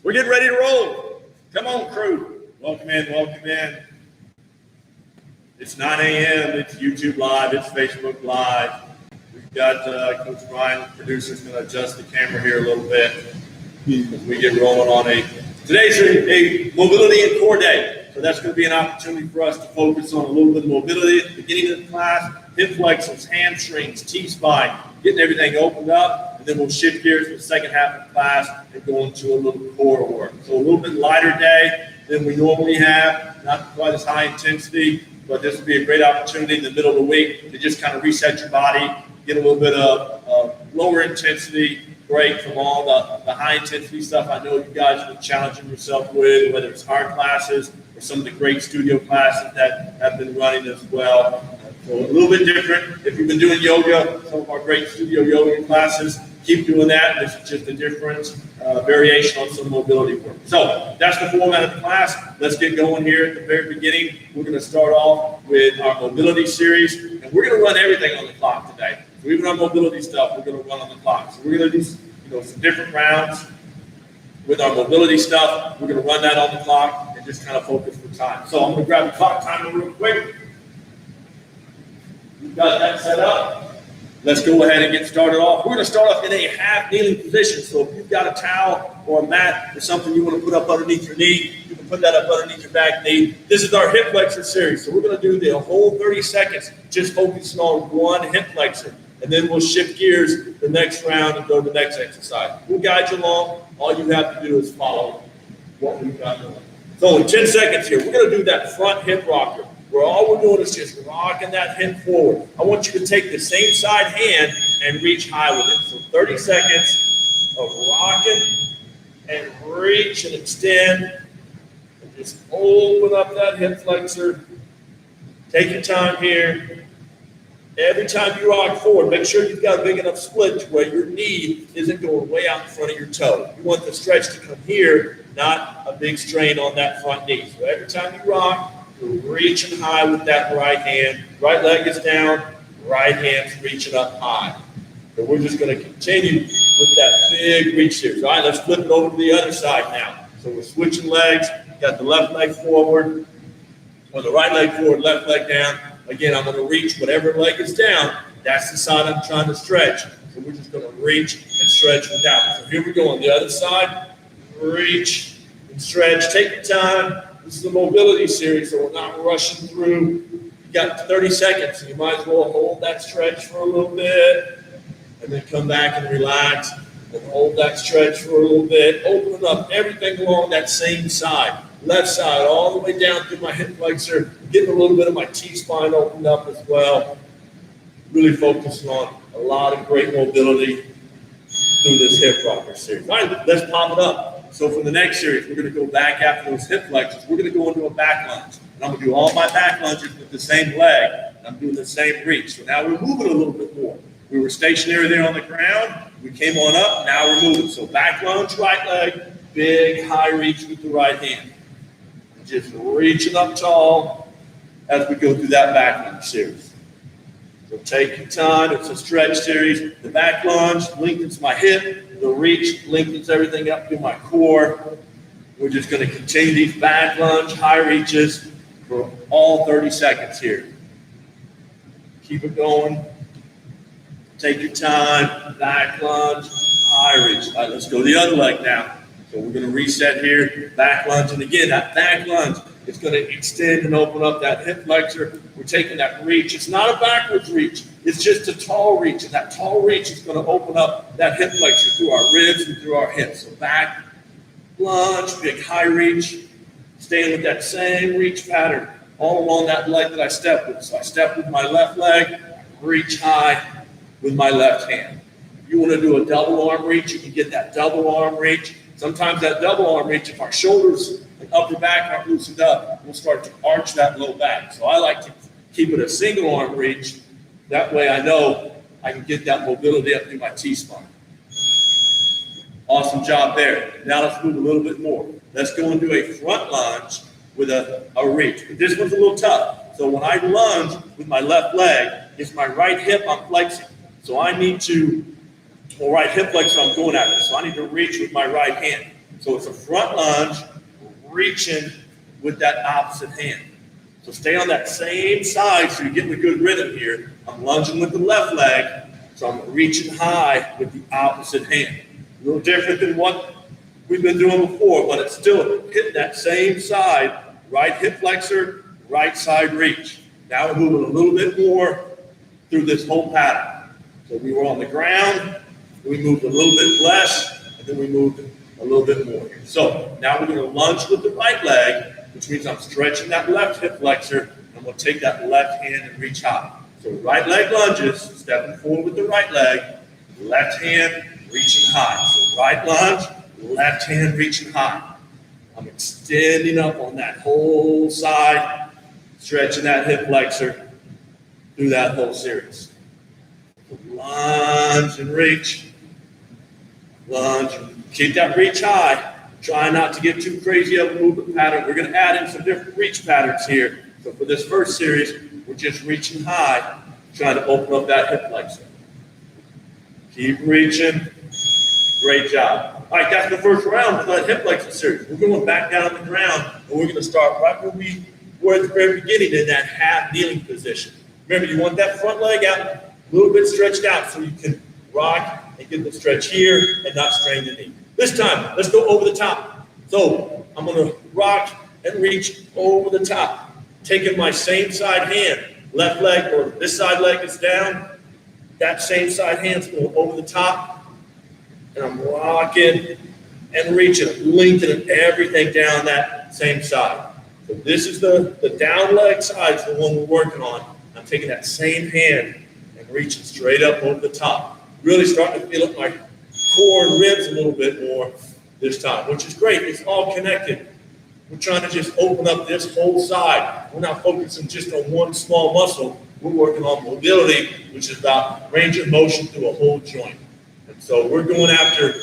We're getting ready to roll. Come on, crew. Welcome in, welcome in. It's 9 a.m. It's YouTube Live. It's Facebook Live. We've got Coach Brian, the producer's going to adjust the camera here a little bit as we get rolling on today's a mobility and core day. So that's going to be an opportunity for us to focus on a little bit of mobility at the beginning of the class, hip flexors, hamstrings, T-spine, getting everything opened up, and then we'll shift gears for the second half of the class and go into a little core work. So a little bit lighter day than we normally have, not quite as high intensity, but this will be a great opportunity in the middle of the week to just kind of reset your body, get a little bit of lower intensity break from all the high intensity stuff I know you guys have been challenging yourself with, whether it's hard classes or some of the great studio classes that have been running as well. So a little bit different. If you've been doing yoga, some of our great studio yoga classes, keep doing that. This is just a different variation on some mobility work. So that's the format of the class. Let's get going here at the very beginning. We're going to start off with our mobility series, and we're going to run everything on the clock today. So even our mobility stuff, we're going to run on the clock. So we're going to do some different rounds with our mobility stuff. We're going to run that on the clock and just kind of focus for time. So I'm going to grab the clock timer real quick. You've got that set up. Let's go ahead and get started off. We're going to start off in a half kneeling position. So if you've got a towel or a mat or something you want to put up underneath your knee, you can put that up underneath your back knee. This is our hip flexor series. So we're going to do the whole 30 seconds just focusing on one hip flexor. And then we'll shift gears the next round and go to the next exercise. We'll guide you along. All you have to do is follow what we've got going. So in 10 seconds here, we're going to do that front hip rocker, where all we're doing is just rocking that hip forward. I want you to take the same side hand and reach high with it. So 30 seconds of rocking and reach and extend. And just open up that hip flexor. Take your time here. Every time you rock forward, make sure you've got a big enough split to where your knee isn't going way out in front of your toe. You want the stretch to come here, not a big strain on that front knee. So every time you rock, you're reaching high with that right hand. Right leg is down, right hand's reaching up high. So we're just going to continue with that big reach here. All right, let's flip it over to the other side now. So we're switching legs. Got the left leg forward, or the right leg forward, left leg down. Again, I'm going to reach whatever leg is down. That's the side I'm trying to stretch. So we're just going to reach and stretch with that one. So here we go on the other side. Reach and stretch. Take your time. This is a mobility series, so we're not rushing through. You got 30 seconds, so you might as well hold that stretch for a little bit, and then come back and relax, and hold that stretch for a little bit. Open up everything along that same side. Left side all the way down through my hip flexor, getting a little bit of my T-spine opened up as well. Really focusing on a lot of great mobility through this hip rocker series. All right, let's pop it up. So for the next series, we're going to go back after those hip flexors. We're going to go into a back lunge. And I'm going to do all my back lunges with the same leg, and I'm doing the same reach. So now we're moving a little bit more. We were stationary there on the ground. We came on up. Now we're moving. So back lunge, right leg, big high reach with the right hand. Just reaching up tall as we go through that back lunge series. So take your time. It's a stretch series. The back lunge lengthens my hip. The reach lengthens everything up through my core. We're just going to continue these back lunge, high reaches for all 30 seconds here. Keep it going. Take your time. Back lunge, high reach. All right, let's go the other leg now. So we're going to reset here, back lunge. And again, that back lunge is going to extend and open up that hip flexor. We're taking that reach. It's not a backwards reach. It's just a tall reach. And that tall reach is going to open up that hip flexor through our ribs and through our hips. So back lunge, big high reach. Staying with that same reach pattern all along that leg that I stepped with. So I step with my left leg, reach high with my left hand. If you want to do a double arm reach, you can get that double arm reach. Sometimes that double arm reach, if our shoulders and upper back aren't loosened up, we'll start to arch that low back. So I like to keep it a single arm reach. That way I know I can get that mobility up through my T-spine. Awesome job there. Now let's move a little bit more. Let's go and do a front lunge with a reach. But this one's a little tough. So when I lunge with my left leg, it's my right hip I'm flexing. So I need to, or right hip flexor I'm going after. So I need to reach with my right hand. So it's a front lunge, reaching with that opposite hand. So stay on that same side so you're getting a good rhythm here. I'm lunging with the left leg, so I'm reaching high with the opposite hand. A little different than what we've been doing before, but it's still hitting that same side, right hip flexor, right side reach. Now we're moving a little bit more through this whole pattern. So we were on the ground, we moved a little bit less, and then we moved a little bit more here. So now we're going to lunge with the right leg, which means I'm stretching that left hip flexor, and I'm going to take that left hand and reach high. So right leg lunges, stepping forward with the right leg, left hand reaching high. So right lunge, left hand reaching high. I'm extending up on that whole side, stretching that hip flexor through that whole series. Lunge and reach. Lunge. Keep that reach high. Try not to get too crazy of a movement pattern. We're going to add in some different reach patterns here. So for this first series, we're just reaching high, trying to open up that hip flexor. Keep reaching. Great job. All right, that's the first round for that hip flexor series. We're going back down on the ground, and we're going to start right where we were at the very beginning in that half kneeling position. Remember, you want that front leg out, a little bit stretched out so you can rock and get the stretch here and not strain the knee. This time, let's go over the top. So I'm going to rock and reach over the top, taking my same side hand, left leg or this side leg is down, that same side hand's going over the top, and I'm rocking and reaching, lengthening everything down that same side. So this is the down leg side is the one we're working on. I'm taking that same hand and reaching straight up over the top. Really starting to feel up my core and ribs a little bit more this time, which is great. It's all connected. We're trying to just open up this whole side. We're not focusing just on one small muscle. We're working on mobility, which is about range of motion through a whole joint. And so we're going after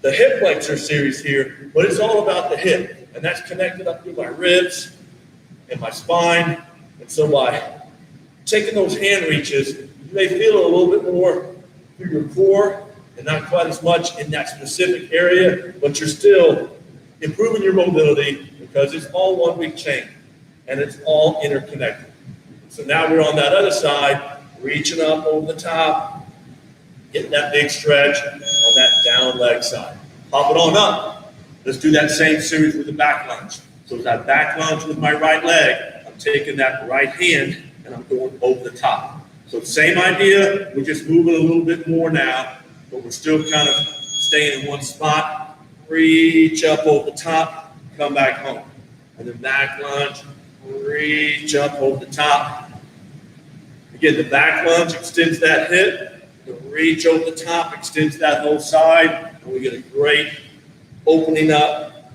the hip flexor series here, but it's all about the hip. And that's connected up through my ribs and my spine. And so by taking those hand reaches, you may feel a little bit more through your core and not quite as much in that specific area, but you're still improving your mobility because it's all one weak chain and it's all interconnected. So now we're on that other side, reaching up over the top, getting that big stretch on that down leg side. Pop it on up. Let's do that same series with the back lunge. So as I back lunge with my right leg, I'm taking that right hand and I'm going over the top. So same idea, we're just moving a little bit more now, but we're still kind of staying in one spot. Reach up over the top, come back home. And then back lunge, reach up over the top. Again, the back lunge extends that hip. The reach over the top extends that whole side. And we get a great opening up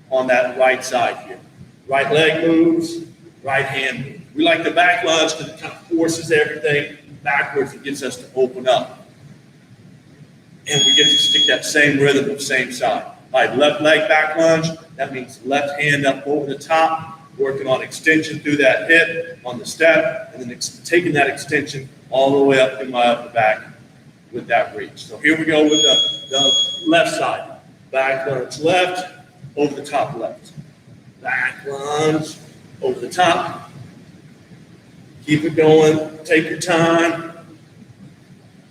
on that right side here. Right leg moves, right hand moves. We like the back lunge because it kind of forces everything backwards. It gets us to open up. And we get to stick that same rhythm of same side. All right, left leg back lunge. That means left hand up over the top, working on extension through that hip on the step, and then taking that extension all the way up in my upper back with that reach. So here we go with the left side. Back lunge left, over the top left. Back lunge, over the top. Keep it going. Take your time.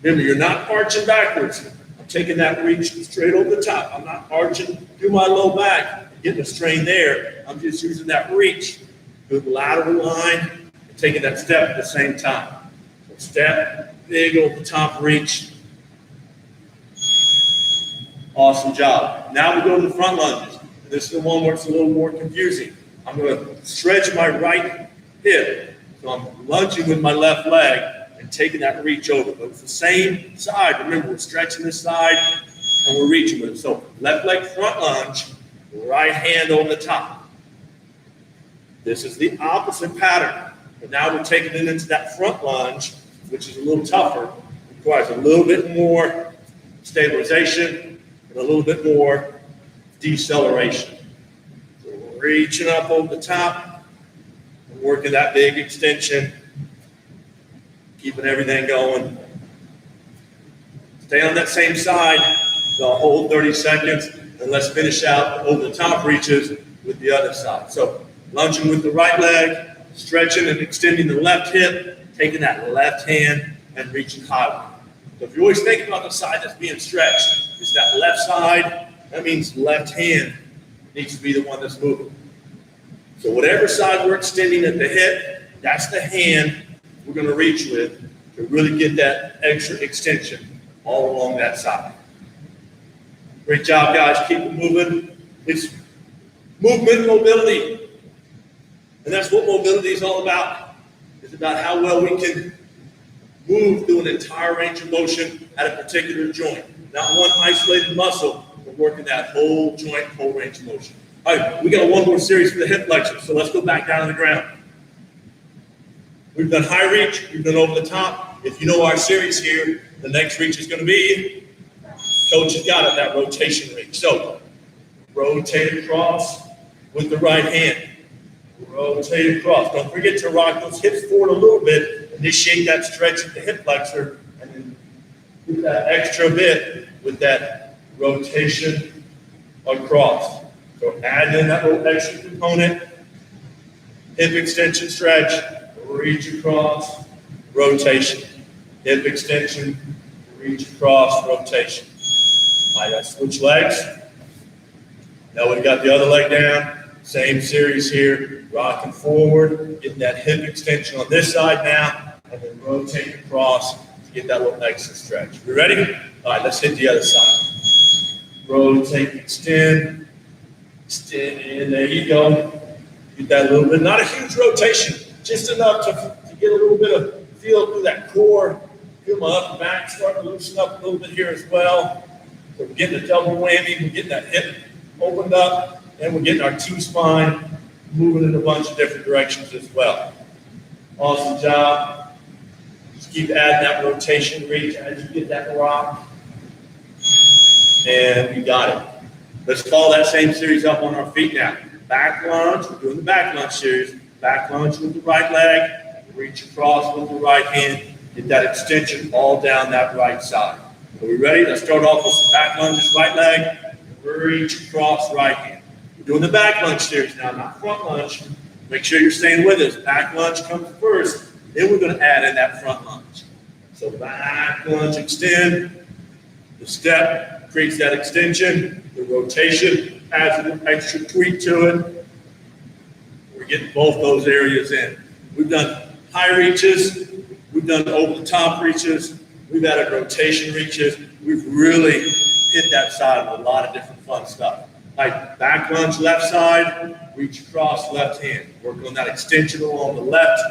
Remember, you're not arching backwards. I'm taking that reach straight over the top. I'm not arching through my low back, getting a strain there. I'm just using that reach. Good lateral line, and taking that step at the same time. So step, big over the top reach. Awesome job. Now we go to the front lunges. And this is the one where it's a little more confusing. I'm going to stretch my right hip. So I'm lunging with my left leg and taking that reach over. But it's the same side. Remember, we're stretching this side and we're reaching with it. So left leg front lunge, right hand over the top. This is the opposite pattern. But now we're taking it into that front lunge, which is a little tougher. It requires a little bit more stabilization and a little bit more deceleration. So we're reaching up over the top. Working that big extension, keeping everything going. Stay on that same side the whole 30 seconds. And let's finish out over the top reaches with the other side. So lunging with the right leg, stretching and extending the left hip, taking that left hand and reaching high. So if you always think about the side that's being stretched, it's that left side. That means left hand needs to be the one that's moving. So whatever side we're extending at the hip, that's the hand we're going to reach with to really get that extra extension all along that side. Great job, guys. Keep it moving. It's movement mobility. And that's what mobility is all about. It's about how well we can move through an entire range of motion at a particular joint. Not one isolated muscle, but working that whole joint, whole range of motion. All right, we got one more series for the hip flexors, so let's go back down to the ground. We've done high reach, we've done over the top. If you know our series here, the next reach is going to be, coach has got it, that rotation reach. So, rotate across with the right hand. Rotate across. Don't forget to rock those hips forward a little bit. Initiate that stretch at the hip flexor, and then do that extra bit with that rotation across. So add in that little extra component. Hip extension stretch, reach across, rotation. Hip extension, reach across, rotation. All right, let's switch legs. Now we've got the other leg down. Same series here, rocking forward, getting that hip extension on this side now, and then rotate across to get that little extra stretch. You ready? All right, let's hit the other side. Rotate, extend, and there you go. Get that little bit, not a huge rotation, just enough to get a little bit of feel through that core. Feel my upper back starting to loosen up a little bit here as well. So we're getting a double whammy, we're getting that hip opened up. And we're getting our T-spine moving in a bunch of different directions as well. Awesome job. Just keep adding that rotation reach as you get that rock. And we got it. Let's follow that same series up on our feet now. Back lunge, we're doing the back lunge series. Back lunge with the right leg, reach across with the right hand, get that extension all down that right side. Are we ready? Let's start off with some back lunges, right leg, reach across, right hand. We're doing the back lunge series now, not front lunge. Make sure you're staying with us. Back lunge comes first, then we're going to add in that front lunge. So back lunge, extend. The step creates that extension. The rotation adds an extra tweak to it. We're getting both those areas in. We've done high reaches. We've done over the top reaches. We've added rotation reaches. We've really hit that side with a lot of different fun stuff. Like back lunge left side, reach across left hand. Working on that extension along the left,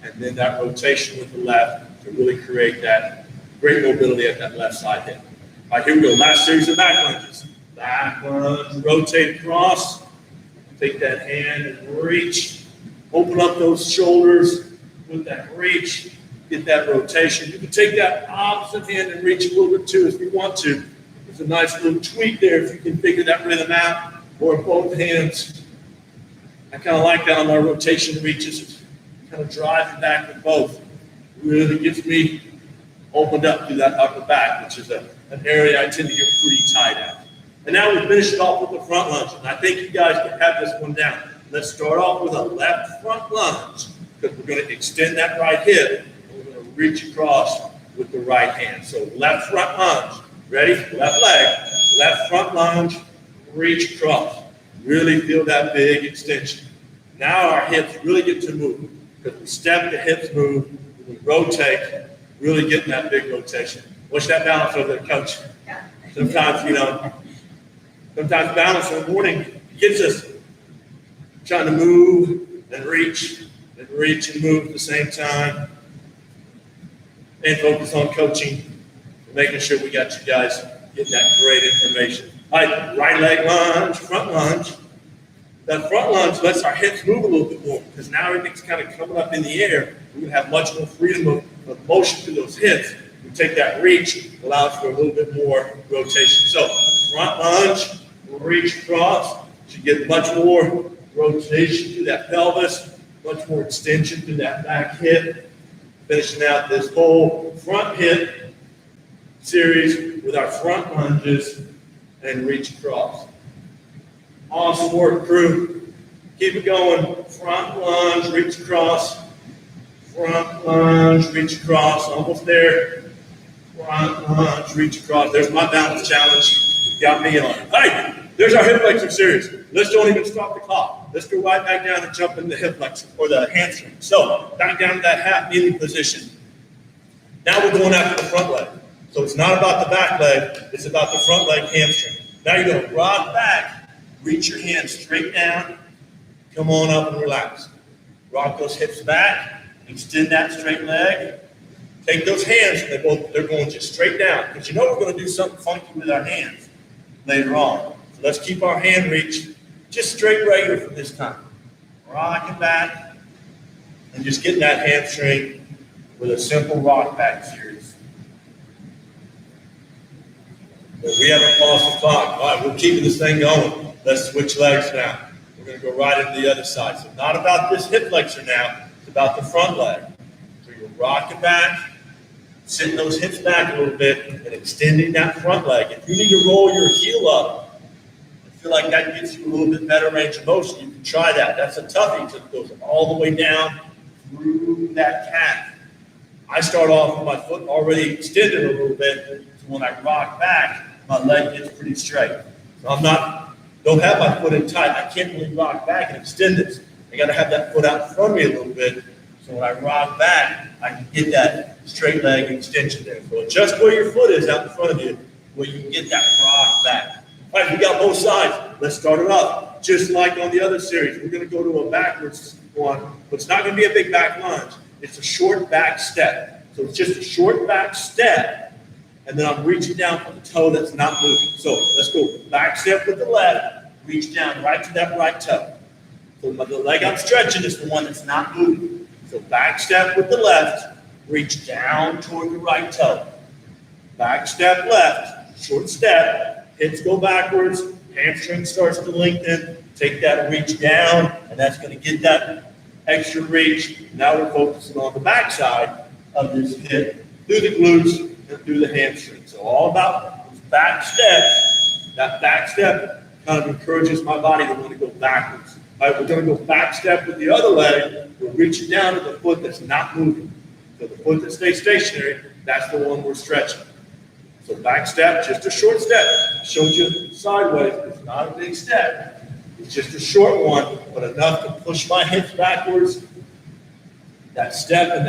and then that rotation with the left to really create that great mobility at that left side hip. All right, here we go. Last series of back lunges. Back lunge, rotate across. Take that hand and reach. Open up those shoulders with that reach. Get that rotation. You can take that opposite hand and reach a little bit too if you want to. There's a nice little tweak there if you can figure that rhythm out, or both hands. I kind of like that on my rotation reaches. Kind of drive it back with both. Really gets me opened up through that upper back, which is an area I tend to get pretty tight at. And now we finish it off with the front lunge. And I think you guys can have this one down. Let's start off with a left front lunge, because we're going to extend that right hip, and we're going to reach across with the right hand. So left front lunge. Ready? Left leg, left front lunge, reach across. Really feel that big extension. Now our hips really get to move. Because we step, the hips move, we rotate, really getting that big rotation. Watch that balance over there, coach. Sometimes, sometimes balance in the morning gets us trying to move and reach and move at the same time. And focus on coaching. Making sure we got you guys getting that great information. All right, right leg lunge, front lunge. That front lunge lets our hips move a little bit more, because now everything's kind of coming up in the air. We're going to have much more freedom of motion through those hips. We take that reach, allows for a little bit more rotation. So front lunge, reach across. You get much more rotation through that pelvis, much more extension through that back hip. Finishing out this whole front hip series with our front lunges and reach across. Awesome work, crew. Keep it going. Front lunge, reach across. Front lunge, reach across. Almost there. Front lunge, reach across. There's my balance challenge. Got me on. Hey, there's our hip flexor series. Let's don't even stop the clock. Let's go right back down and jump in the hip flexor or the hamstring. So back down to that half kneeling position. Now we're going after the front leg. So it's not about the back leg, it's about the front leg hamstring. Now you're going to rock back, reach your hands straight down, come on up and relax. Rock those hips back, extend that straight leg. Take those hands, they're going just straight down, because you know we're going to do something funky with our hands later on. So let's keep our hand reach just straight regular for this time. Rock it back, and just getting that hamstring with a simple rock back series. We haven't paused the clock. All right, we're keeping this thing going. Let's switch legs now. We're going to go right into the other side. So not about this hip flexor now. It's about the front leg. So you're rocking back, sitting those hips back a little bit, and extending that front leg. If you need to roll your heel up, I feel like that gives you a little bit better range of motion. You can try that. That's a toughie. So it goes all the way down through that calf. I start off with my foot already extended a little bit. So when I rock back, my leg gets pretty straight. So don't have my foot in tight. I can't really rock back and extend this. I got to have that foot out in front of me a little bit. So when I rock back, I can get that straight leg extension there. So adjust where your foot is out in front of you, where you can get that rock back. All right, we got both sides. Let's start it off. Just like on the other series, we're going to go to a backwards one, but it's not going to be a big back lunge. It's a short back step. So it's just a short back step. And then I'm reaching down for the toe that's not moving. So let's go back step with the left, reach down right to that right toe. So the leg I'm stretching is the one that's not moving. So back step with the left, reach down toward the right toe. Back step left, short step, hips go backwards, hamstring starts to lengthen, take that reach down, and that's going to get that extra reach. Now we're focusing on the back side of this hip, through the glutes, and through the hamstring. So all about those back steps. That back step kind of encourages my body to want to go backwards. All right, we're going to go back step with the other leg. We're reaching down to the foot that's not moving. So the foot that stays stationary, that's the one we're stretching. So back step, just a short step. I showed you sideways. It's not a big step. It's just a short one, but enough to push my hips backwards. That step and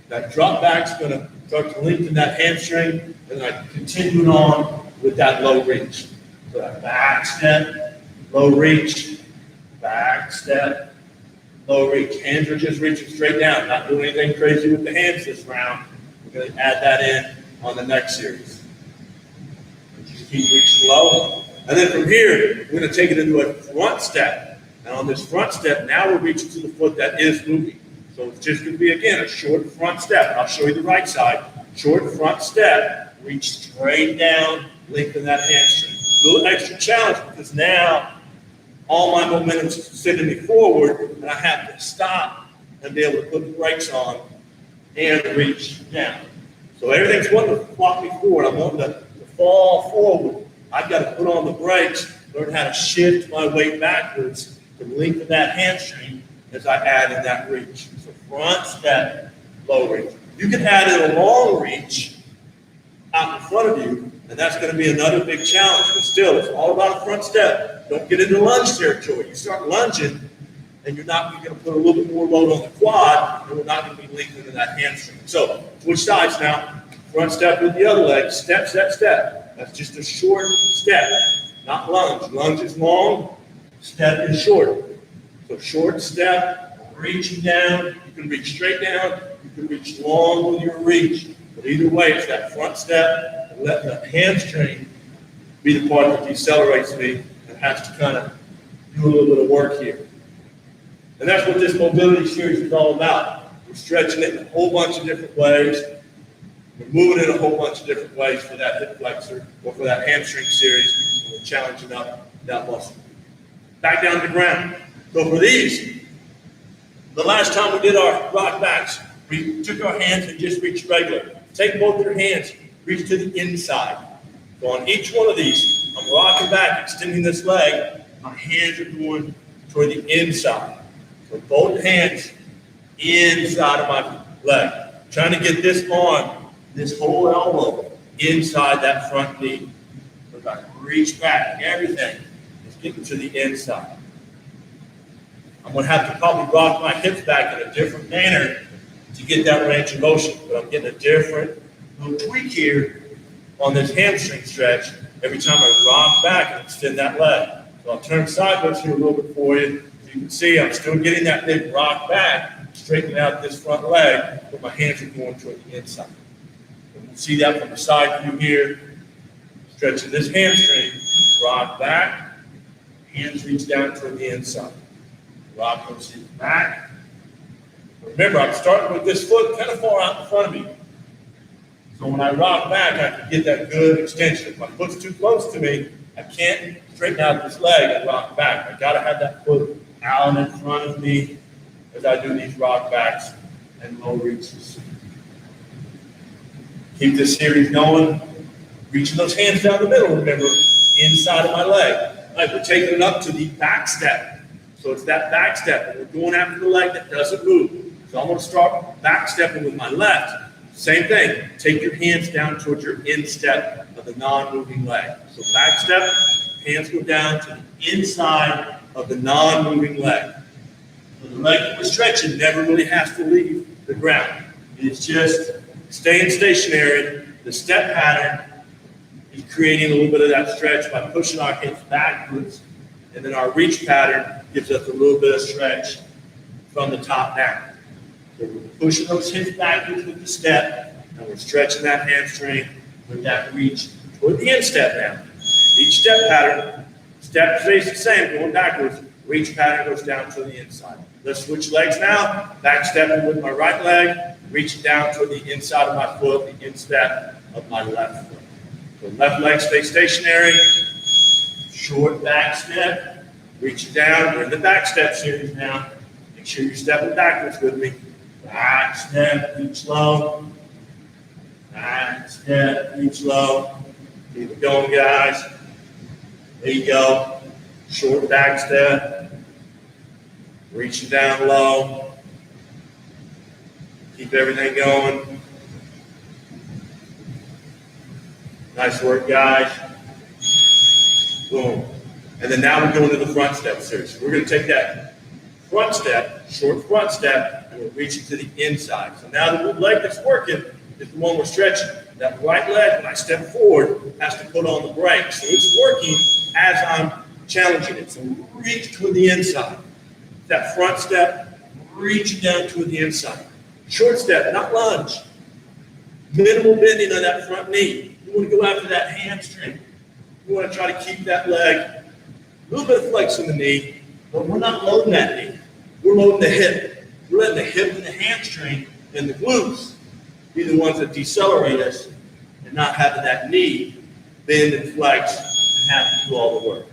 that drop back's going to start to lengthen that hamstring, and I continue on with that low reach. So that back step, low reach, back step, low reach. Hands are just reaching straight down, not doing anything crazy with the hands this round. We're going to add that in on the next series. Just keep reaching low. And then from here, we're going to take it into a front step. And on this front step, now we're reaching to the foot that is moving. So it's just going to be, again, a short front step. I'll show you the right side. Short front step, reach straight down, lengthen that hamstring. A little extra challenge because now all my momentum is sending me forward, and I have to stop and be able to put the brakes on and reach down. So everything's wanting to flop me forward. I'm wanting to fall forward. I've got to put on the brakes, learn how to shift my weight backwards to lengthen that hamstring as I add in that reach. So front step, low reach. You can add in a long reach out in front of you, and that's going to be another big challenge. But still, it's all about a front step. Don't get into lunge territory. You start lunging, and you're going to put a little bit more load on the quad, and we're not going to be lengthening that hamstring. So switch sides now. Front step with the other leg. Step, step, step. That's just a short step, not lunge. Lunge is long. Step is short. So short step, reaching down. You can reach straight down. You can reach long with your reach. But either way, it's that front step and let the hamstring be the part that decelerates me and has to kind of do a little bit of work here. And that's what this mobility series is all about. We're stretching it in a whole bunch of different ways. We're moving it in a whole bunch of different ways for that hip flexor or for that hamstring series. We're challenging up that muscle. Back down to the ground. So for these, the last time we did our rock backs, we took our hands and just reached regular. Take both your hands, reach to the inside. So on each one of these, I'm rocking back, extending this leg, my hands are going toward the inside. So both hands inside of my leg. Trying to get this arm, this whole elbow inside that front knee. So if I reach back, everything is getting to the inside. I'm going to have to probably rock my hips back in a different manner to get that range of motion, but I'm getting a different little tweak here on this hamstring stretch every time I rock back and extend that leg. So I'll turn sideways here a little bit for you. So you can see I'm still getting that big rock back, straightening out this front leg, but my hands are going toward the inside. And we'll see that from the side view here. Stretching this hamstring, rock back, hands reach down toward the inside. Rock those hips back. Remember, I'm starting with this foot kind of far out in front of me. So when I rock back, I can get that good extension. If my foot's too close to me, I can't straighten out this leg and rock back. I gotta have that foot out in front of me as I do these rock backs and low reaches. Keep this series going. Reaching those hands down the middle, remember, inside of my leg. All right, we're taking it up to the back step. So it's that back step, and we're going after the leg that doesn't move. So I'm going to start back stepping with my left. Same thing. Take your hands down towards your instep of the non-moving leg. So back step, hands go down to the inside of the non-moving leg. So the leg that we're stretching never really has to leave the ground. It's just staying stationary. The step pattern is creating a little bit of that stretch by pushing our hips backwards, and then our reach pattern gives us a little bit of stretch from the top down. So we're pushing those hips backwards with the step, and we're stretching that hamstring with that reach toward the instep now. Each step pattern, step stays the same, going backwards, reach pattern goes down to the inside. Let's switch legs now. Back stepping with my right leg, reaching down toward the inside of my foot, the instep of my left foot. So left leg stays stationary, short back step, reach down. We're in the back step series now. Make sure you're stepping backwards with me. Back step, reach low. Back step, reach low. Keep it going, guys. There you go. Short back step. Reaching down low. Keep everything going. Nice work, guys. Boom. And then now we're going to the front step series. We're going to take that front step, short front step, and we're reaching to the inside. So now the leg that's working is the one we're stretching. That right leg, when I step forward, has to put on the brakes. So it's working as I'm challenging it. So reach toward the inside. That front step, reaching down toward the inside. Short step, not lunge. Minimal bending of that front knee. You want to go after that hamstring. You want to try to keep that leg, a little bit of flex in the knee, but we're not loading that knee. We're loading the hip. We're letting the hip and the hamstring and the glutes be the ones that decelerate us and not having that knee bend and flex and have to do all the work.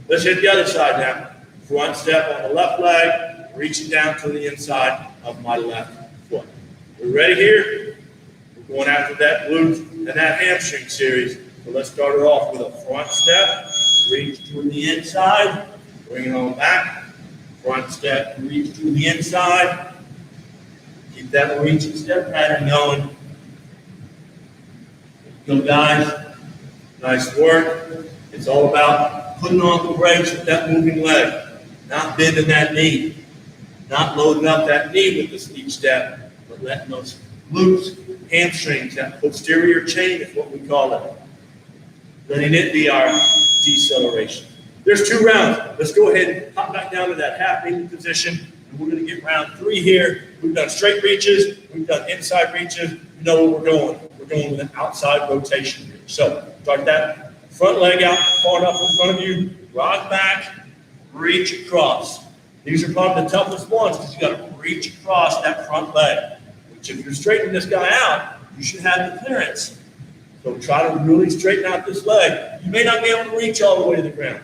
Let's hit the other side now. Front step on the left leg, reaching down to the inside of my left foot. We're ready here? We're going after that glute and that hamstring series. So let's start it off with a front step, reach to the inside, bring it on back. Front step, reach to the inside. Keep that reaching step pattern going. Go, guys. Nice work. It's all about putting on the brakes with that moving leg, not bending that knee, not loading up that knee with this each step, but letting those glutes, hamstrings, that posterior chain is what we call it. Letting it be our deceleration. There's 2 rounds. Let's go ahead and pop back down to that half kneeling position. And we're going to get round 3 here. We've done straight reaches. We've done inside reaches. You know where we're going. We're going with an outside rotation reach. So start that front leg out far enough in front of you. Rock back. Reach across. These are probably the toughest ones because you got to reach across that front leg. Which if you're straightening this guy out, you should have the clearance. So try to really straighten out this leg. You may not be able to reach all the way to the ground.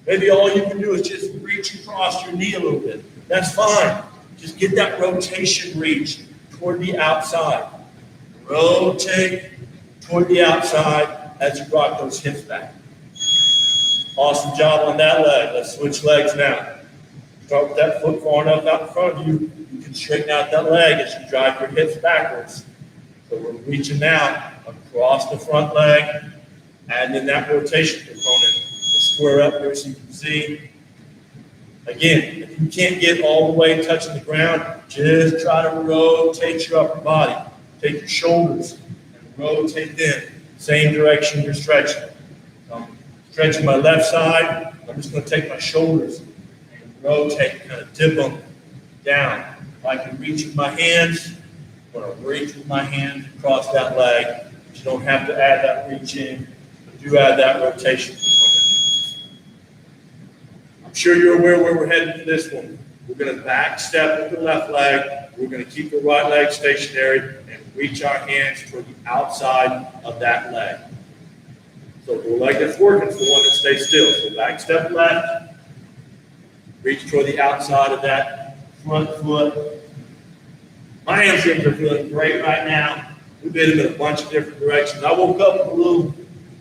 Maybe all you can do is just reach across your knee a little bit. That's fine. Just get that rotation reach toward the outside. Rotate toward the outside as you rock those hips back. Awesome job on that leg. Let's switch legs now. Start with that foot far enough out in front of you. You can straighten out that leg as you drive your hips backwards. So we're reaching now across the front leg, and then that rotation component. We'll square up here so you can see. Again, if you can't get all the way touching the ground, just try to rotate your upper body. Take your shoulders and rotate them. Same direction you're stretching. Stretching my left side, I'm just going to take my shoulders and rotate, kind of dip them down. If I can reach with my hands, I'm going to reach with my hands across that leg. But you don't have to add that reach in, but do add that rotation component. I'm sure you're aware where we're heading for this one. We're going to back step with the left leg. We're going to keep the right leg stationary and reach our hands toward the outside of that leg. So the leg that's working is the one that stays still. So back step left, reach toward the outside of that front foot. My hamstrings are feeling great right now. We've been in a bunch of different directions. I woke up with a little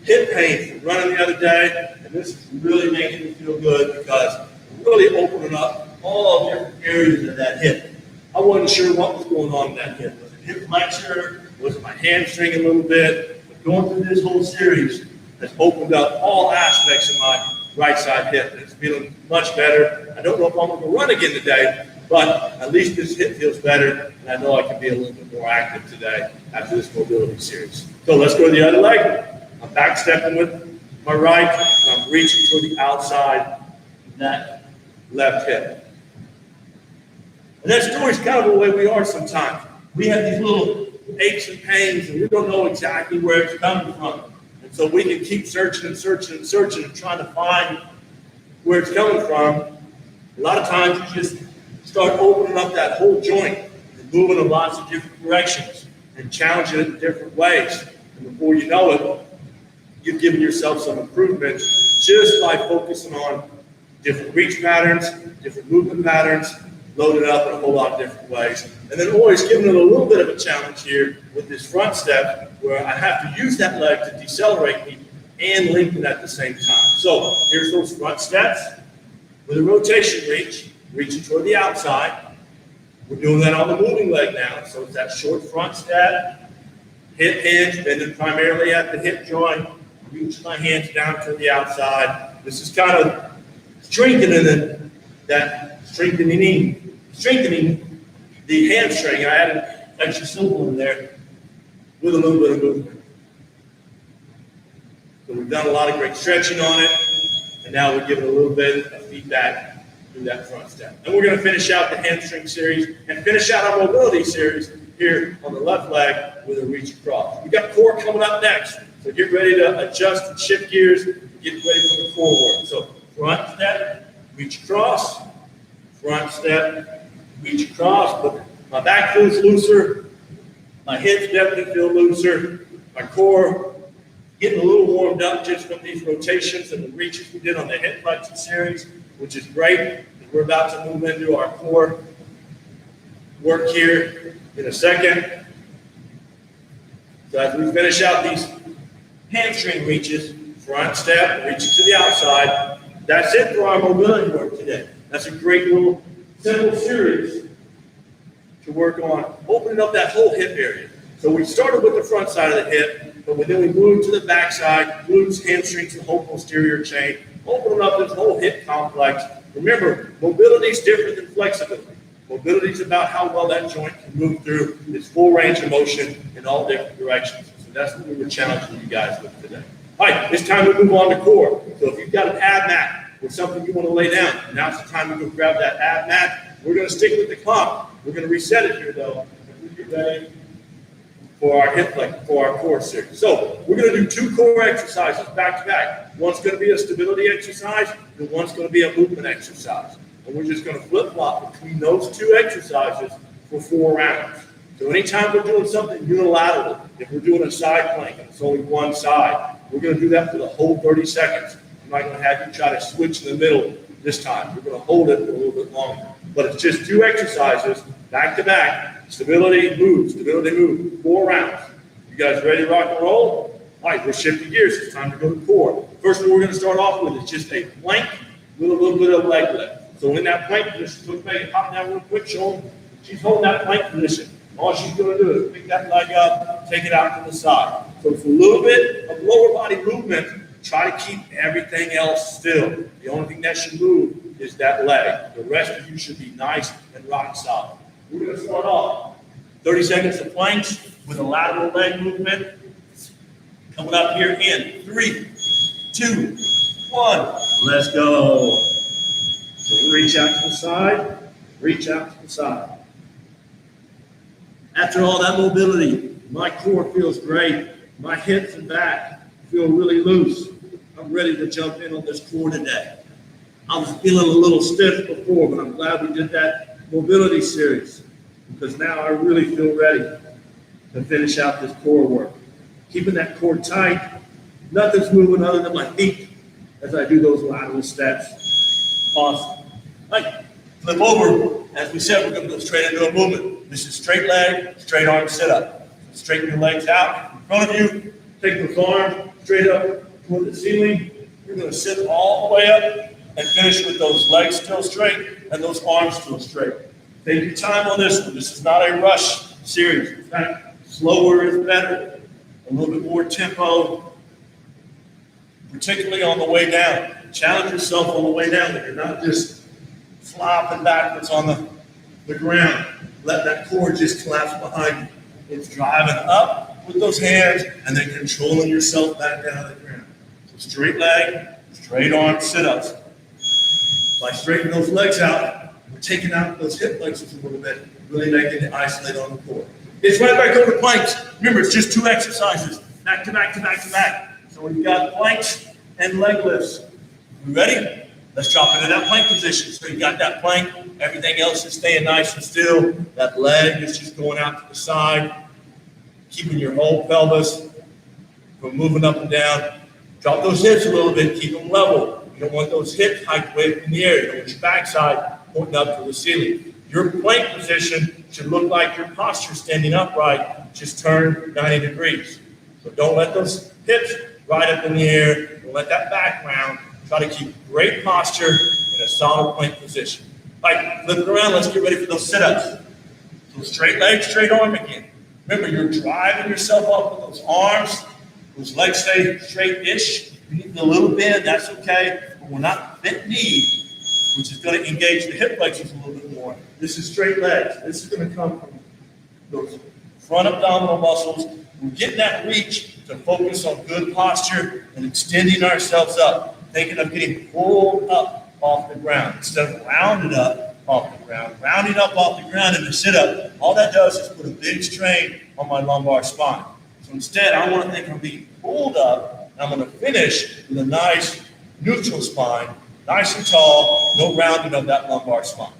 hip pain from running the other day, and this is really making me feel good because we're really opening up all different areas of that hip. I wasn't sure what was going on in that hip. Was it hip flexor? Was it my hamstring a little bit? But going through this whole series has opened up all aspects of my right side hip. It's feeling much better. I don't know if I'm going to run again today, but at least this hip feels better, and I know I can be a little bit more active today after this mobility series. So let's go to the other leg. I'm back stepping with my right, and I'm reaching toward the outside of that left hip. And that story is kind of the way we are sometimes. We have these little aches and pains, and we don't know exactly where it's coming from. And so we can keep searching and searching and searching and trying to find where it's coming from. A lot of times you just start opening up that whole joint and moving in lots of different directions and challenging it in different ways. And before you know it, you've given yourself some improvement just by focusing on different reach patterns, different movement patterns, loaded up in a whole lot of different ways. And then always giving it a little bit of a challenge here with this front step where I have to use that leg to decelerate me and lengthen at the same time. So here's those front steps with a rotation reach, reaching toward the outside. We're doing that on the moving leg now. So it's that short front step, hip hinge, bending primarily at the hip joint, reach my hands down to the outside. This is kind of strengthening the hamstring. I added extra symbol in there with a little bit of movement. So we've done a lot of great stretching on it, and now we're giving a little bit of feedback through that front step. And we're going to finish out the hamstring series and finish out our mobility series here on the left leg with a reach across. We got core coming up next, so get ready to adjust and shift gears and get ready for the core work. So front step, reach across, front step, reach across, but my back feels looser, my hips definitely feel looser, my core getting a little warmed up just from these rotations and the reaches we did on the hip flexion series, which is great. We're about to move into our core work here in a second. So as we finish out these hamstring reaches, front step, reaching to the outside, that's it for our mobility work today. That's a great little simple series to work on opening up that whole hip area. So we started with the front side of the hip, but then we moved to the back side, glutes, hamstrings, the whole posterior chain, opening up this whole hip complex. Remember, mobility is different than flexibility. Mobility is about how well that joint can move through its full range of motion in all different directions. So that's what we were challenging you guys with today. All right, it's time to move on to core. So if you've got an ab mat or something you want to lay down, now's the time to go grab that ab mat. We're going to stick with the clock. We're going to reset it here, though, if we get ready for our hip flex, for our core series. So we're going to do 2 core exercises back to back. One's going to be a stability exercise, and one's going to be a movement exercise. And we're just going to flip-flop between those 2 exercises for 4 rounds. So anytime we're doing something unilateral, if we're doing a side plank and it's only one side, we're going to do that for the whole 30 seconds. I'm not going to have you try to switch in the middle this time. We're going to hold it for a little bit longer. But it's just 2 exercises, back to back, stability, move, 4 rounds. You guys ready to rock and roll? All right, we're shifting gears. It's time to go to core. First one we're going to start off with is just a plank with a little bit of leg lift. So in that plank position, look back and pop down real quick, show them. She's holding that plank position. All she's going to do is pick that leg up, take it out to the side. So for a little bit of lower body movement, try to keep everything else still. The only thing that should move is that leg. The rest of you should be nice and rock solid. We're going to start off 30 seconds of planks with a lateral leg movement. Coming up here in 3, 2, 1. Let's go. So reach out to the side, reach out to the side. After all that mobility, my core feels great. My hips and back feel really loose. I'm ready to jump in on this core today. I was feeling a little stiff before, but I'm glad we did that mobility series because now I really feel ready to finish out this core work. Keeping that core tight, nothing's moving other than my feet as I do those lateral steps. Awesome. Right. Flip over. As we said, we're going to go straight into a movement. This is straight leg, straight arm sit-up. Straighten your legs out in front of you. Take those arms straight up toward the ceiling. You're going to sit all the way up and finish with those legs still straight and those arms still straight. Take your time on this one. This is not a rush series. In fact, slower is better. A little bit more tempo, particularly on the way down. Challenge yourself on the way down that you're not just flopping backwards on the ground. Let that core just collapse behind you. It's driving up with those hands and then controlling yourself back down to the ground. So straight leg, straight arm sit-ups. By straightening those legs out, we're taking out those hip flexors a little bit, really making it isolate on the core. It's right back over to planks. Remember, it's just 2 exercises, back to back to back to back. So we've got planks and leg lifts. We ready? Let's drop into that plank position. So you got that plank, everything else is staying nice and still. That leg is just going out to the side, keeping your whole pelvis from moving up and down. Drop those hips a little bit, keep them level. You don't want those hips hiked way up in the air. You don't want your backside pointing up to the ceiling. Your plank position should look like your posture standing upright, just turn 90 degrees. So don't let those hips right up in the air. Don't let that back round. Try to keep great posture in a solid plank position. All right, flip it around. Let's get ready for those sit-ups. So straight leg, straight arm again. Remember, you're driving yourself up with those arms. Those legs stay straight-ish. If you need a little bend, that's okay. But we're not bent knee, which is going to engage the hip flexors a little bit more. This is straight legs. This is going to come from those front abdominal muscles. We're getting that reach to focus on good posture and extending ourselves up, thinking of getting pulled up off the ground instead of rounded up off the ground. Rounding up off the ground in the sit-up, all that does is put a big strain on my lumbar spine. So instead, I want to think of being pulled up, and I'm going to finish with a nice neutral spine, nice and tall, no rounding of that lumbar spine.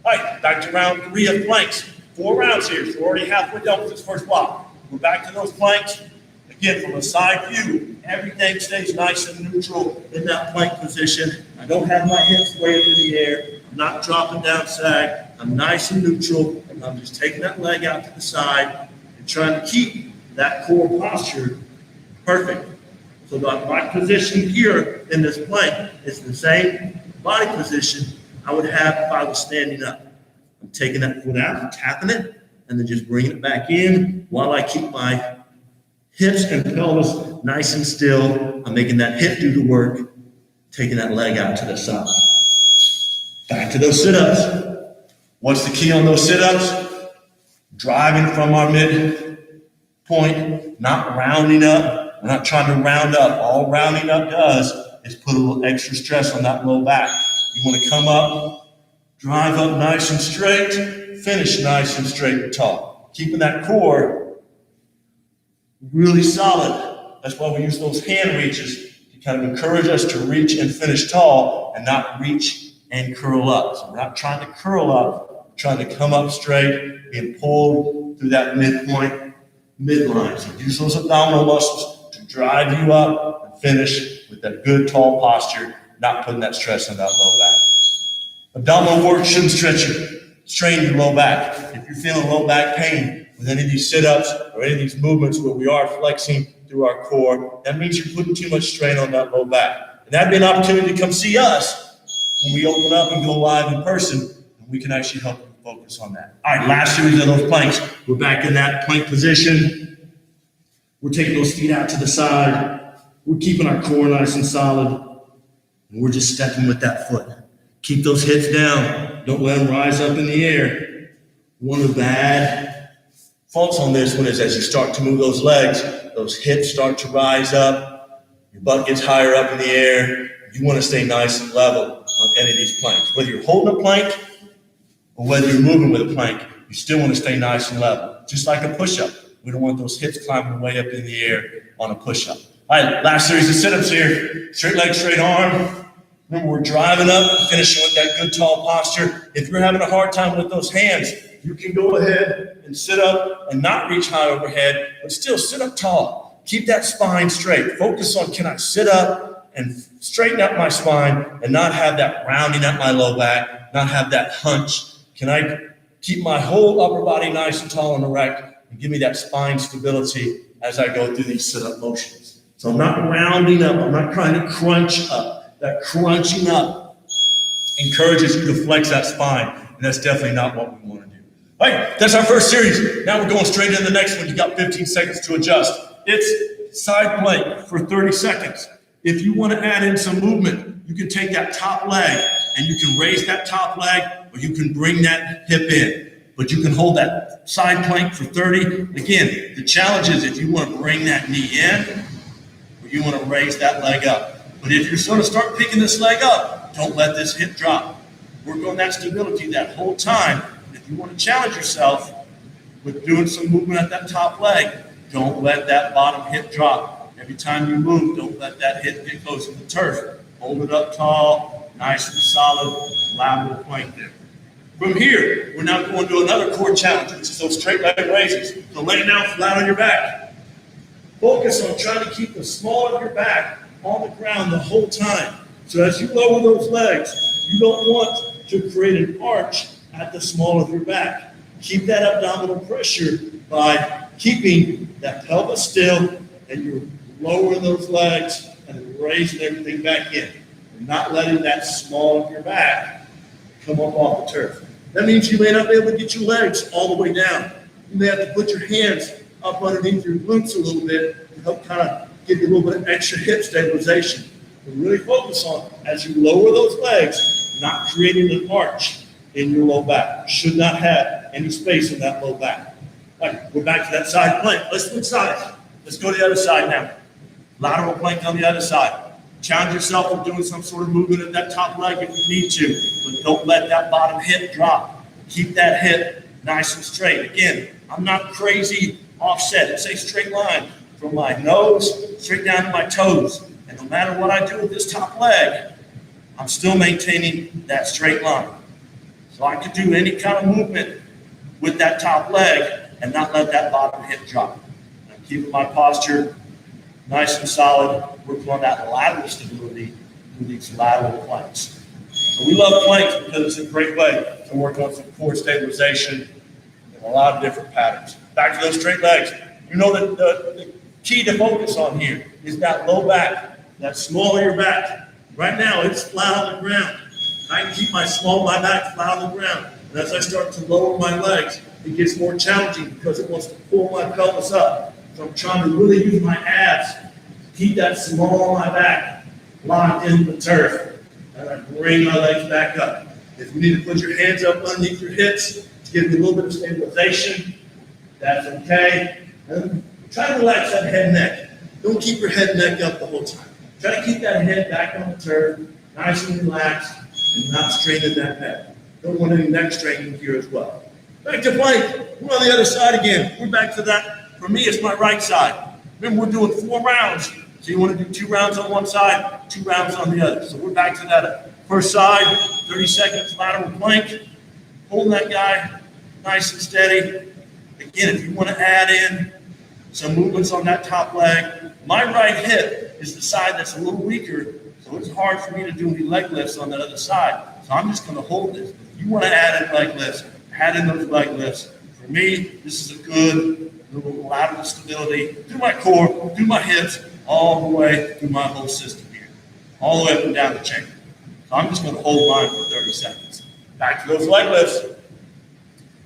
All right, back to round 3 of planks. 4 rounds here, so we're already halfway done with this first block. We're back to those planks. Again, from a side view, everything stays nice and neutral in that plank position. I don't have my hips way up in the air. I'm not dropping down sag. I'm nice and neutral, and I'm just taking that leg out to the side and trying to keep that core posture perfect. So that my position here in this plank is the same body position I would have if I was standing up. I'm taking that foot out, tapping it, and then just bringing it back in while I keep my hips and pelvis nice and still. I'm making that hip do the work, taking that leg out to the side. Back to those sit-ups. What's the key on those sit-ups? Driving from our midpoint, not rounding up. We're not trying to round up. All rounding up does is put a little extra stress on that low back. You want to come up, drive up nice and straight, finish nice and straight and tall. Keeping that core really solid. That's why we use those hand reaches to kind of encourage us to reach and finish tall and not reach and curl up. So we're not trying to curl up, we're trying to come up straight, being pulled through that midpoint, midline. So use those abdominal muscles to drive you up and finish with that good tall posture, not putting that stress on that low back. Abdominal work shouldn't strain your low back. If you're feeling low back pain with any of these sit-ups or any of these movements where we are flexing through our core. That means you're putting too much strain on that low back. And that'd be an opportunity to come see us when we open up and go live in person, and we can actually help you focus on that. All right, last series of those planks. We're back in that plank position. We're taking those feet out to the side. We're keeping our core nice and solid. And we're just stepping with that foot. Keep those hips down. Don't let them rise up in the air. One of the bad faults on this one is as you start to move those legs, those hips start to rise up. Your butt gets higher up in the air. You want to stay nice and level on any of these planks. Whether you're holding a plank or whether you're moving with a plank, you still want to stay nice and level. Just like a push-up. We don't want those hips climbing way up in the air on a push-up. All right, last series of sit-ups here. Straight leg, straight arm. Remember, we're driving up, finishing with that good tall posture. If you're having a hard time with those hands, you can go ahead and sit up and not reach high overhead, but still sit up tall. Keep that spine straight. Focus on, can I sit up and straighten out my spine and not have that rounding up my low back, not have that hunch? Can I keep my whole upper body nice and tall and erect and give me that spine stability as I go through these sit-up motions? So I'm not rounding up. I'm not trying to crunch up. That crunching up encourages you to flex that spine, and that's definitely not what we want to do. All right, that's our first series. Now we're going straight into the next one. You got 15 seconds to adjust. It's side plank for 30 seconds. If you want to add in some movement, you can take that top leg and you can raise that top leg, or you can bring that hip in. But you can hold that side plank for 30. Again, the challenge is if you want to bring that knee in, or you want to raise that leg up. But if you're going to start picking this leg up, don't let this hip drop. Work on that stability that whole time. If you want to challenge yourself with doing some movement at that top leg, don't let that bottom hip drop. Every time you move, don't let that hip get close to the turf. Hold it up tall, nice and solid, lateral plank there. From here, we're now going to another core challenge, which is those straight leg raises. So lay down flat on your back. Focus on trying to keep the small of your back on the ground the whole time. So as you lower those legs, you don't want to create an arch at the small of your back. Keep that abdominal pressure by keeping that pelvis still, and you're lowering those legs and raising everything back in. And not letting that small of your back come up off the turf. That means you may not be able to get your legs all the way down. You may have to put your hands up underneath your glutes a little bit to help kind of give you a little bit of extra hip stabilization. But really focus on, as you lower those legs, not creating an arch in your low back. You should not have any space in that low back. All right, we're back to that side plank. Let's switch sides. Let's go to the other side now. Lateral plank on the other side. Challenge yourself with doing some sort of movement at that top leg if you need to, but don't let that bottom hip drop. Keep that hip nice and straight. Again, I'm not crazy offset. It's a straight line from my nose straight down to my toes. And no matter what I do with this top leg, I'm still maintaining that straight line. So I can do any kind of movement with that top leg and not let that bottom hip drop. I'm keeping my posture nice and solid, working on that lateral stability through these lateral planks. So we love planks because it's a great way to work on some core stabilization in a lot of different patterns. Back to those straight legs. You know that the key to focus on here is that low back, that small of your back. Right now, it's flat on the ground. I can keep my back flat on the ground. And as I start to lower my legs, it gets more challenging because it wants to pull my pelvis up. So I'm trying to really use my abs to keep that small on my back locked into the turf. And I bring my legs back up. If you need to put your hands up underneath your hips to give you a little bit of stabilization, that's okay. And try to relax that head and neck. Don't keep your head and neck up the whole time. Try to keep that head back on the turf, nice and relaxed, and not straining that neck. Don't want any neck straining here as well. Back to plank. We're on the other side again. We're back to that. For me, it's my right side. Remember, we're doing 4 rounds. So you want to do 2 rounds on one side, 2 rounds on the other. So we're back to that first side, 30 seconds lateral plank. Holding that guy nice and steady. Again, if you want to add in some movements on that top leg, my right hip is the side that's a little weaker, so it's hard for me to do any leg lifts on that other side. So I'm just going to hold this. If you want to add in leg lifts, add in those leg lifts. For me, this is a good little lateral stability through my core, through my hips, all the way through my whole system here, all the way up and down the chain. So I'm just going to hold mine for 30 seconds. Back to those leg lifts.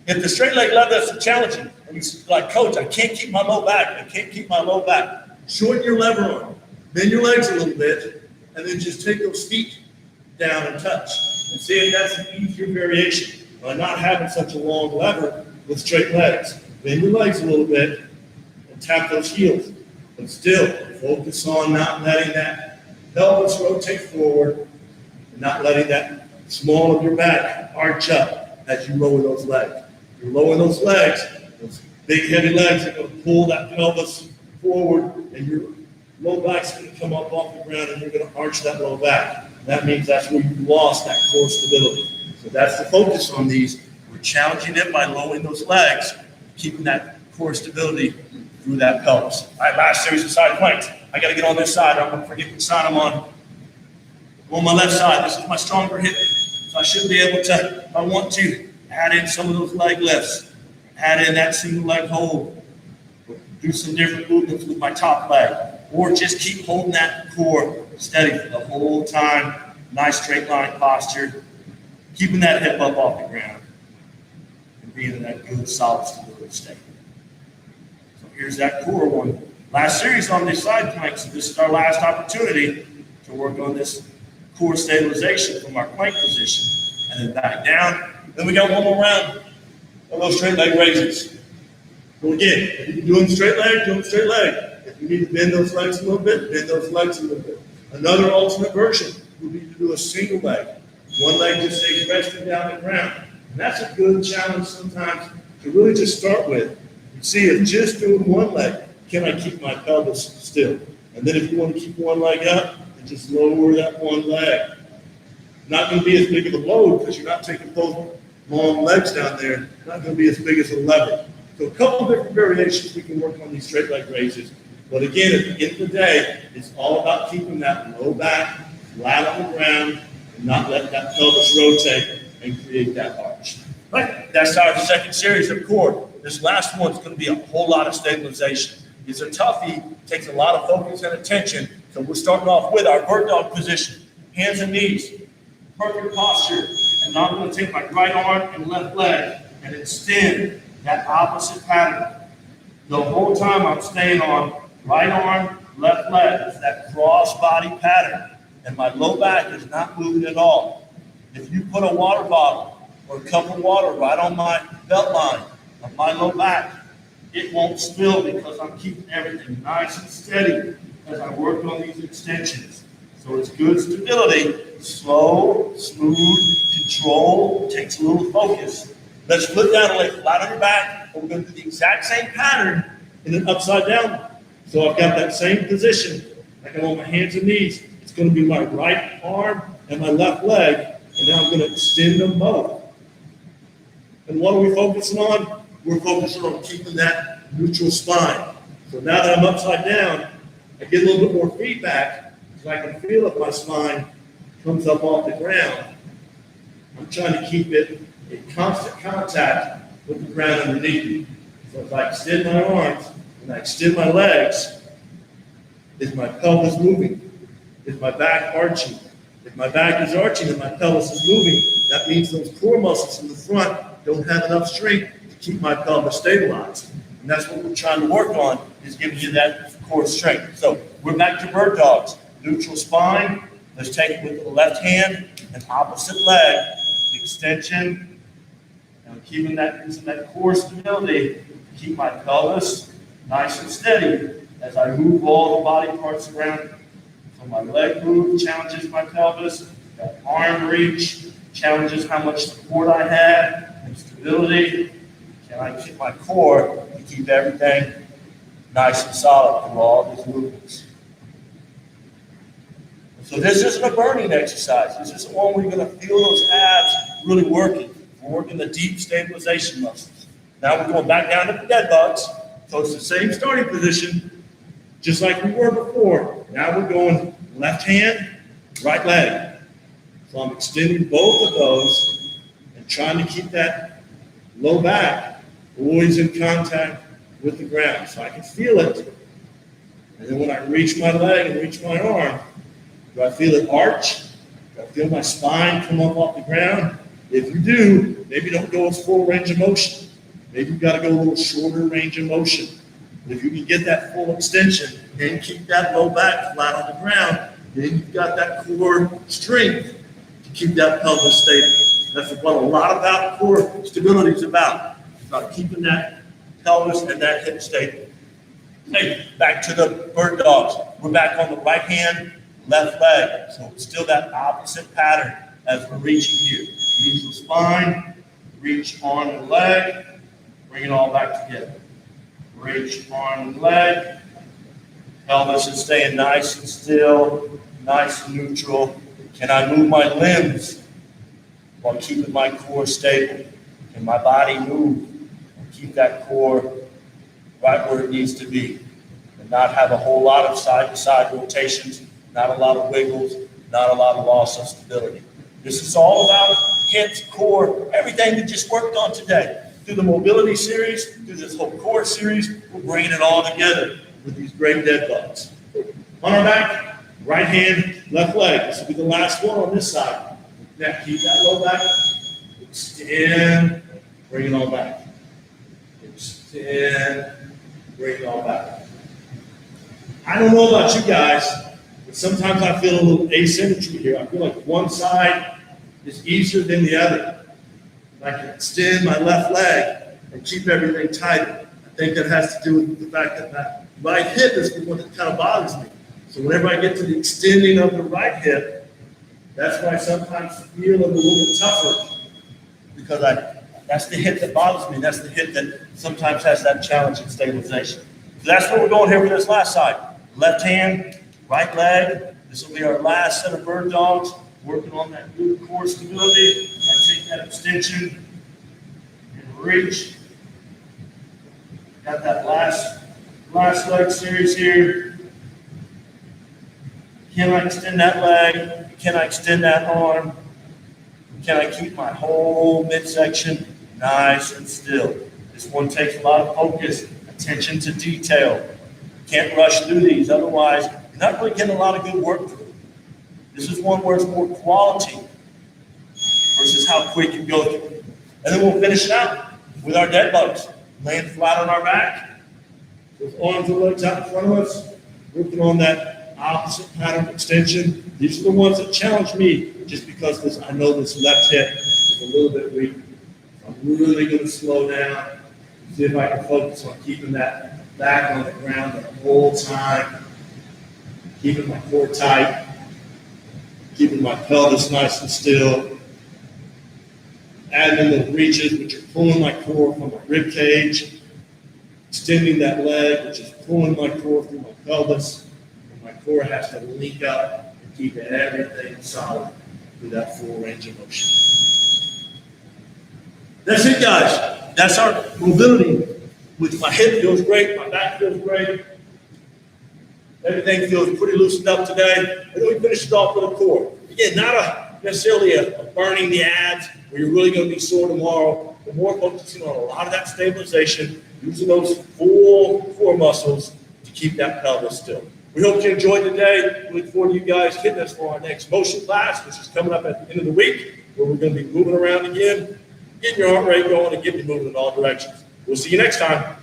If the straight leg lifts are challenging, and you're like, coach, I can't keep my low back. I can't keep my low back. Shorten your lever arm. Bend your legs a little bit, and then just take those feet down and touch. And see if that's an easier variation by not having such a long lever with straight legs. Bend your legs a little bit and tap those heels. But still, focus on not letting that pelvis rotate forward and not letting that small of your back arch up as you lower those legs. You're lowering those legs, those big heavy legs are going to pull that pelvis forward, and your low back's going to come up off the ground, and you're going to arch that low back. That means that's where you lost that core stability. So that's the focus on these. We're challenging it by lowering those legs, keeping that core stability through that pelvis. All right, last series of side planks. I got to get on this side. I'm going to forget which side I'm on. On my left side, this is my stronger hip. So I should be able to, if I want to, add in some of those leg lifts, add in that single leg hold, do some different movements with my top leg, or just keep holding that core steady for the whole time. Nice straight line posture, keeping that hip up off the ground, and being in that good solid stability state. So here's that core one. Last series on these side planks, so this is our last opportunity to work on this core stabilization from our plank position, and then back down. Then we got one more round of those straight leg raises. So again, if you're doing straight leg, doing straight leg. If you need to bend those legs a little bit, bend those legs a little bit. Another alternate version would be to do a single leg. One leg just stays resting down the ground. And that's a good challenge sometimes to really just start with. You see, if just doing one leg, can I keep my pelvis still? And then if you want to keep one leg up, then just lower that one leg. Not going to be as big of a load because you're not taking both long legs down there. Not going to be as big as a lever. So a couple different variations we can work on these straight leg raises. But again, at the end of the day, it's all about keeping that low back flat on the ground and not let that pelvis rotate and create that arch. Right, that's our second series of core. This last one's going to be a whole lot of stabilization. It's a toughie, takes a lot of focus and attention. So we're starting off with our bird dog position. Hands and knees, perfect posture. And now I'm going to take my right arm and left leg and extend that opposite pattern. The whole time I'm staying on right arm, left leg. It's that cross body pattern. And my low back is not moving at all. If you put a water bottle or a cup of water right on my belt line of my low back, it won't spill because I'm keeping everything nice and steady as I work on these extensions. So it's good stability, slow, smooth, control, takes a little focus. Let's flip down and lay flat on your back, and we're going to do the exact same pattern in an upside down. So I've got that same position, like I'm on my hands and knees. It's going to be my right arm and my left leg, and now I'm going to extend them both. And what are we focusing on? We're focusing on keeping that neutral spine. So now that I'm upside down, I get a little bit more feedback so I can feel if my spine comes up off the ground. I'm trying to keep it in constant contact with the ground underneath me. So if I extend my arms and I extend my legs, is my pelvis moving? Is my back arching? If my back is arching and my pelvis is moving, that means those core muscles in the front don't have enough strength to keep my pelvis stabilized. And that's what we're trying to work on, is giving you that core strength. So we're back to bird dogs. Neutral spine. Let's take it with the left hand and opposite leg. Extension. And keeping that, using that core stability to keep my pelvis nice and steady as I move all the body parts around. So my leg move challenges my pelvis. That arm reach challenges how much support I have and stability. Can I keep my core to keep everything nice and solid through all these movements? So this isn't a burning exercise. This isn't one where you're going to feel those abs really working. We're working the deep stabilization muscles. Now we're going back down to the dead bugs. So it's the same starting position, just like we were before. Now we're going left hand, right leg. So I'm extending both of those and trying to keep that low back always in contact with the ground. So I can feel it. And then when I reach my leg and reach my arm, do I feel it arch? Do I feel my spine come up off the ground? If you do, maybe don't go with full range of motion. Maybe you've got to go a little shorter range of motion. But if you can get that full extension and keep that low back flat on the ground, then you've got that core strength to keep that pelvis stable. That's what a lot about core stability is about. It's about keeping that pelvis and that hip stable. Hey, back to the bird dogs. We're back on the right hand, left leg. So it's still that opposite pattern as we're reaching here. Neutral spine, reach arm and leg, bring it all back together. Reach arm and leg. Pelvis is staying nice and still, nice and neutral. Can I move my limbs while keeping my core stable? Can my body move and keep that core right where it needs to be, and not have a whole lot of side-to-side rotations, not a lot of wiggles, not a lot of loss of stability. This is all about hips, core, everything we just worked on today. Through the mobility series, through this whole core series, we're bringing it all together with these great dead bugs. On our back, right hand, left leg. This will be the last one on this side. Now keep that low back, extend, bring it all back. Extend, bring it all back. I don't know about you guys, but sometimes I feel a little asymmetry here. I feel like one side is easier than the other. I can extend my left leg and keep everything tighter. I think that has to do with the fact that my right hip is the one that kind of bothers me. So whenever I get to the extending of the right hip, that's why I sometimes feel a little bit tougher, because that's the hip that bothers me. That's the hip that sometimes has that challenge in stabilization. So that's what we're going here for this last side. Left hand, right leg. This will be our last set of bird dogs, working on that glute core stability. I take that extension and reach. Got that last leg series here. Can I extend that leg? Can I extend that arm? Can I keep my whole midsection nice and still? This one takes a lot of focus, attention to detail. Can't rush through these, otherwise you're not really getting a lot of good work through. This is one where it's more quality versus how quick you go through it. And then we'll finish it out with our dead bugs, laying flat on our back, with arms and legs out in front of us, working on that opposite pattern extension. These are the ones that challenge me, just because I know this left hip is a little bit weak. I'm really going to slow down, see if I can focus on keeping that back on the ground the whole time, keeping my core tight, keeping my pelvis nice and still, adding in the reaches, which are pulling my core from my rib cage, extending that leg, which is pulling my core through my pelvis, and my core has to link up and keep everything solid through that full range of motion. That's it, guys. That's our mobility, which my hip feels great, my back feels great. Everything feels pretty loosened up today. And then we finish it off with a core. Again, not necessarily a burning the abs where you're really going to be sore tomorrow, but more focusing on a lot of that stabilization, using those full core muscles to keep that pelvis still. We hope you enjoyed today. We look forward to you guys hitting us for our next motion class, which is coming up at the end of the week, where we're going to be moving around again, getting your heart rate going and getting you moving in all directions. We'll see you next time.